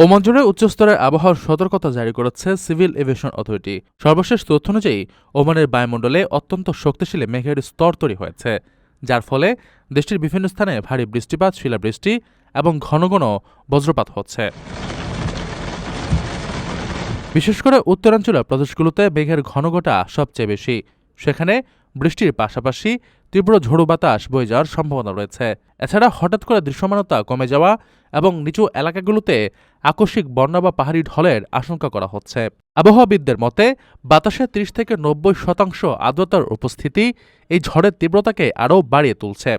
Oman জুড়ে উচ্চস্তরের আবহাওয়ার সতর্কতা জারি করেছে সিভিল এভিয়েশন অথরিটি। সর্বশেষ তথ্য অনুযায়ী ওমানের বায়ুমণ্ডলে অত্যন্ত শক্তিশালী মেঘের স্তর তৈরি হয়েছে, যার ফলে দেশটির বিভিন্ন স্থানে ভারী বৃষ্টিপাত, শিলাবৃষ্টি এবং ঘন ঘন বজ্রপাত হচ্ছে। বিশেষ করে উত্তরাঞ্চলীয় প্রদেশগুলোতে মেঘের ঘনঘটা সবচেয়ে বেশি। সেখানে বৃষ্টির পাশাপাশি তীব্র ঝোড়ো বাতাস বয়ে যাওয়ার সম্ভাবনা রয়েছে। এছাড়া হঠাৎ করে দৃশ্যমানতা কমে যাওয়া এবং নিচু এলাকাগুলোতে আকস্মিক বন্যা বা পাহাড়ি ঢলের আশঙ্কা করা হচ্ছে। আবহাওয়াবিদদের মতে বাতাসে ৩০ থেকে ৯০% আর্দ্রতার উপস্থিতি এই ঝড়ের তীব্রতাকে আরও বাড়িয়ে তুলছে।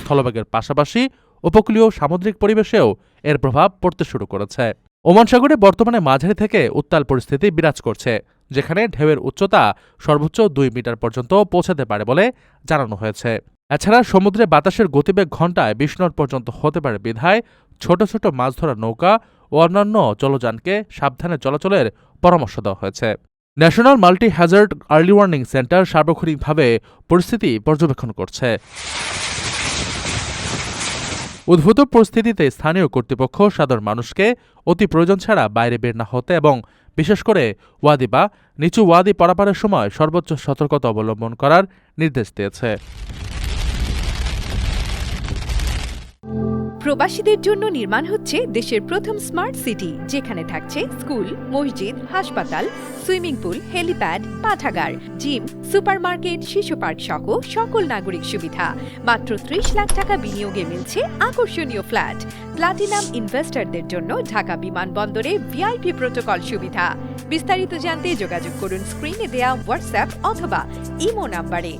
স্থলভাগের পাশাপাশি উপকূলীয় সামুদ্রিক পরিবেশেও এর প্রভাব পড়তে শুরু করেছে। ওমান সাগরে বর্তমানে মাঝারি থেকে উত্তাল পরিস্থিতি বিরাজ করছে, যেখানে ঢেউয়ের উচ্চতা সর্বোচ্চ ২ মিটার পর্যন্ত পৌঁছাতে পারে বলে জানানো হয়েছে। এছাড়া সমুদ্রে বাতাসের গতিবেগ ঘণ্টায় ২০ নট পর্যন্ত হতে পারে বিধায় ছোট ছোট মাছ ধরা নৌকা ও অন্যান্য জলযানকে সাবধানে চলাচলের পরামর্শ দেওয়া হয়েছে। National multi hazard early warning centre সার্বক্ষণিকভাবে পরিস্থিতি পর্যবেক্ষণ করছে। উদ্ভূত পরিস্থিতিতে স্থানীয় কর্তৃপক্ষ সাধারণ মানুষকে অতি প্রয়োজন ছাড়া বাইরে বের না হতে এবং বিশেষ করে ওয়াদি বা নিচু ওয়াদি পারাপারের সময় সর্বোচ্চ সতর্কতা অবলম্বন করার নির্দেশ দিয়েছে। প্রবাসীদের জন্য নির্মাণ হচ্ছে দেশের প্রথম স্মার্ট সিটি, যেখানে থাকছে স্কুল, মসজিদ, হাসপাতাল, সুইমিং পুল, হেলিপ্যাড, পাঠাগার, জিম, সুপারমার্কেট, শিশু পার্ক সহ সকল নাগরিক সুবিধা। মাত্র ৩০ লাখ টাকা বিনিয়োগে মিলছে আকর্ষণীয় ফ্ল্যাট। প্লাটিনাম ইনভেস্টরদের জন্য ঢাকা বিমানবন্দরে ভিআইপি প্রোটোকল সুবিধা। বিস্তারিত জানতে যোগাযোগ করুন স্ক্রিনে দেয়া হোয়াটসঅ্যাপ অথবা ইমো নাম্বারে।